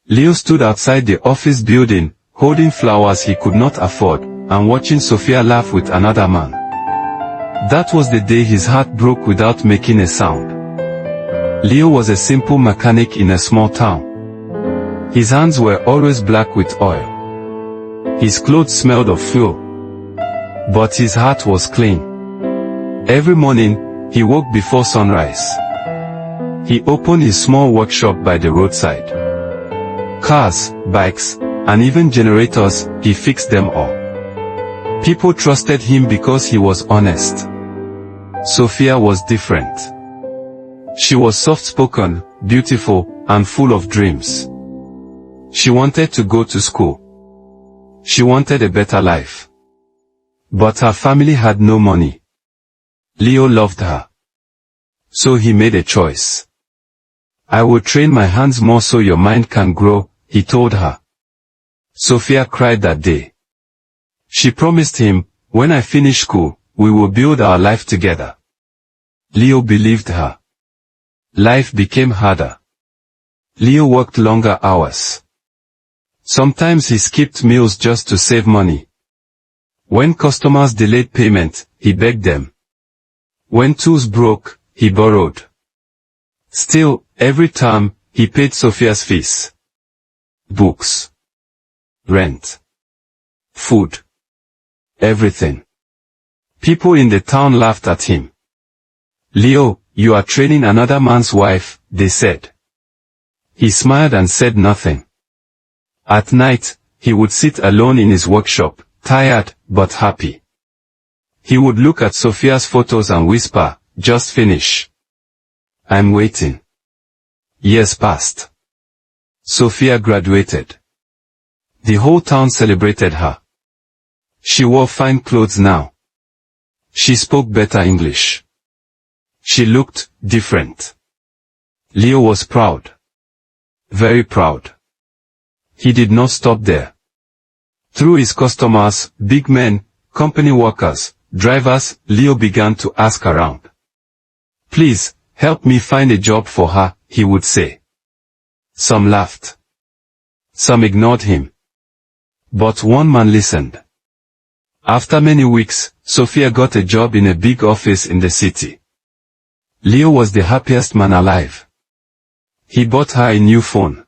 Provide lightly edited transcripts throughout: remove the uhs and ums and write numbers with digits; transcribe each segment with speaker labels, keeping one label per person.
Speaker 1: Leo stood outside the office building, holding flowers he could not afford, and watching Sophia laugh with another man. That was the day his heart broke without making a sound. Leo was a simple mechanic in a small town. His hands were always black with oil. His clothes smelled of fuel. But his heart was clean. Every morning, he woke before sunrise. He opened his small workshop by the roadside. Cars, bikes, and even generators, he fixed them all. People trusted him because he was honest. Sophia was different. She was soft-spoken, beautiful, and full of dreams. She wanted to go to school. She wanted a better life. But her family had no money. Leo loved her. So he made a choice. I will train my hands more so your mind can grow, he told her. Sophia cried that day. She promised him, when I finish school, we will build our life together. Leo believed her. Life became harder. Leo worked longer hours. Sometimes he skipped meals just to save money. When customers delayed payment, he begged them. When tools broke, he borrowed. Still, every term, he paid Sophia's fees. Books. Rent. Food. Everything. People in the town laughed at him. Leo, you are training another man's wife, they said. He smiled and said nothing. At night, he would sit alone in his workshop, tired, but happy. He would look at Sophia's photos and whisper, just finish. I'm waiting. Years passed. Sophia graduated. The whole town celebrated her. She wore fine clothes now. She spoke better English. She looked different. Leo was proud. Very proud. He did not stop there. Through his customers, big men, company workers, drivers, Leo began to ask around. Please, help me find a job for her, he would say. Some laughed. Some ignored him. But one man listened. After many weeks, Sophia got a job in a big office in the city. Leo was the happiest man alive. He bought her a new phone.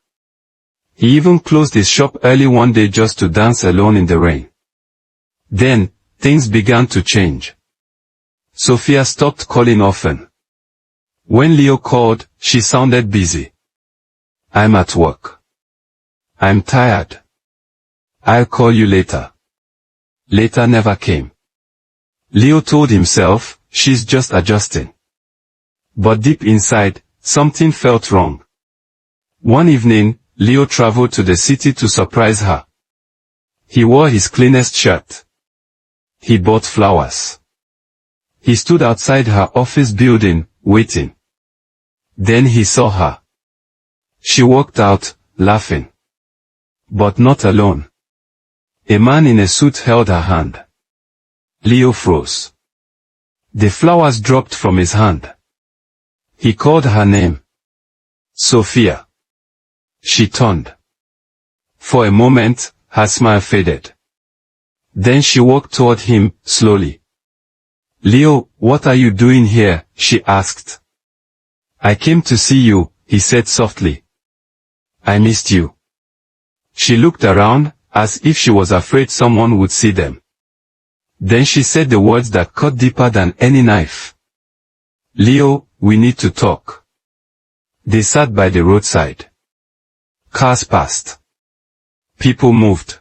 Speaker 1: He even closed his shop early one day just to dance alone in the rain. Then, things began to change. Sophia stopped calling often. When Leo called, she sounded busy. I'm at work. I'm tired. I'll call you later. Later never came. Leo told himself, she's just adjusting. But deep inside, something felt wrong. One evening, Leo traveled to the city to surprise her. He wore his cleanest shirt. He bought flowers. He stood outside her office building, waiting. Then he saw her. She walked out, laughing. But not alone. A man in a suit held her hand. Leo froze. The flowers dropped from his hand. He called her name. Sophia. She turned. For a moment, her smile faded. Then she walked toward him, slowly. Leo, what are you doing here? She asked. I came to see you, he said softly. I missed you. She looked around, as if she was afraid someone would see them. Then she said the words that cut deeper than any knife. Leo, we need to talk. They sat by the roadside. Cars passed. People moved.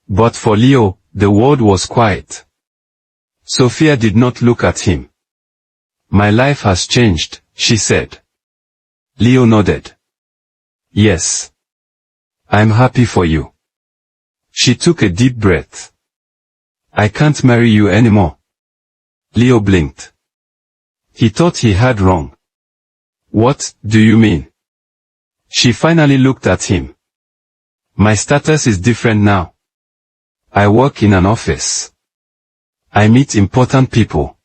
Speaker 1: But for Leo, the world was quiet. Sophia did not look at him. My life has changed, she said. Leo nodded. Yes. I'm happy for you. She took a deep breath. I can't marry you anymore. Leo blinked. He thought he had wrong. What do you mean? She finally looked at him. My status is different now. I work in an office. I meet important people.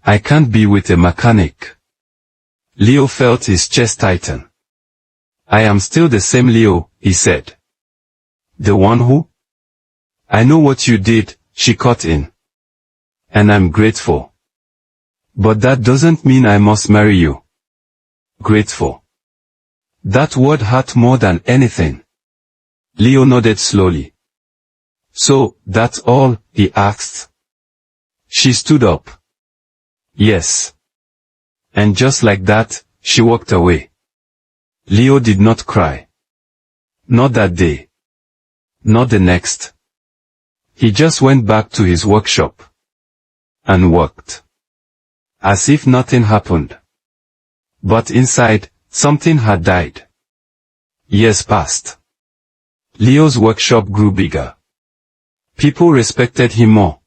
Speaker 1: I can't be with a mechanic. Leo felt his chest tighten. I am still the same Leo, he said. The one who? I know what you did, she cut in. And I'm grateful. But that doesn't mean I must marry you. Grateful. That word hurt more than anything. Leo nodded slowly. So, that's all, he asked. She stood up. Yes. And just like that, she walked away. Leo did not cry. Not that day. Not the next. He just went back to his workshop. And worked. As if nothing happened. But inside, something had died. Years passed. Leo's workshop grew bigger. People respected him more.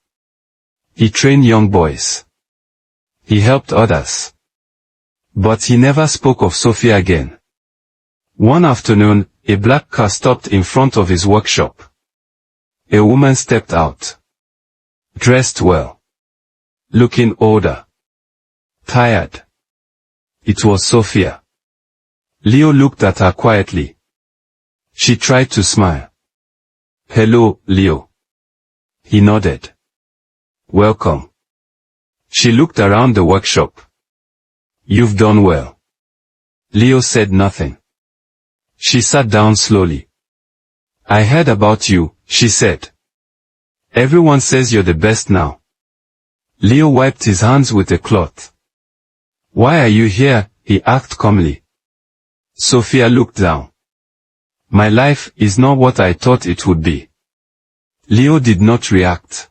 Speaker 1: He trained young boys. He helped others. But he never spoke of Sophia again. One afternoon, a black car stopped in front of his workshop. A woman stepped out. Dressed well. Looking older. Tired. It was Sophia. Leo looked at her quietly. She tried to smile. Hello, Leo. He nodded. Welcome. She looked around the workshop. You've done well. Leo said nothing. She sat down slowly. I heard about you, she said. Everyone says you're the best now. Leo wiped his hands with a cloth. Why are you here? He asked calmly. Sophia looked down. My life is not what I thought it would be. Leo did not react.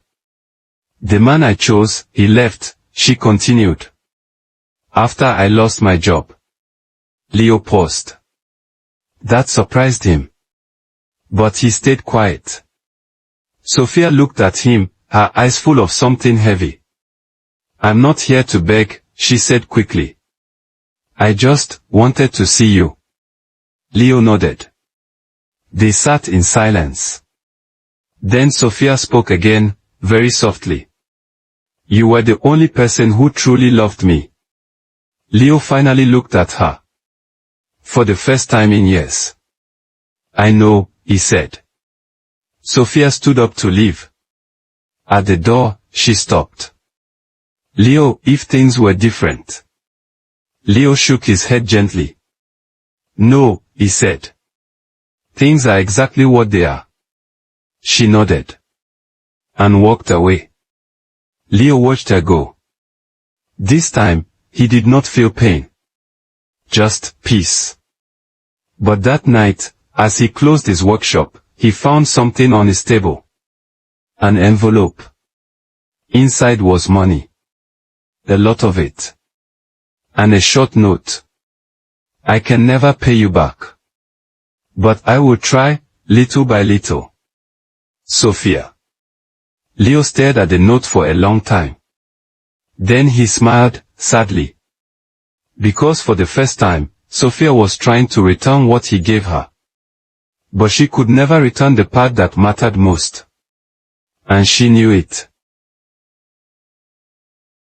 Speaker 1: The man I chose, he left, she continued. After I lost my job. Leo paused. That surprised him. But he stayed quiet. Sophia looked at him, her eyes full of something heavy. I'm not here to beg, she said quickly. I just wanted to see you. Leo nodded. They sat in silence. Then Sophia spoke again, very softly. You were the only person who truly loved me. Leo finally looked at her. For the first time in years. I know, he said. Sophia stood up to leave. At the door, she stopped. Leo, if things were different. Leo shook his head gently. No, he said. Things are exactly what they are. She nodded. And walked away. Leo watched her go. This time, he did not feel pain. Just peace. But that night, as he closed his workshop, he found something on his table. An envelope. Inside was money. A lot of it. And a short note. I can never pay you back. But I will try, little by little. Sophia. Leo stared at the note for a long time. Then he smiled, sadly. Because for the first time, Sophia was trying to return what he gave her. But she could never return the part that mattered most. And she knew it.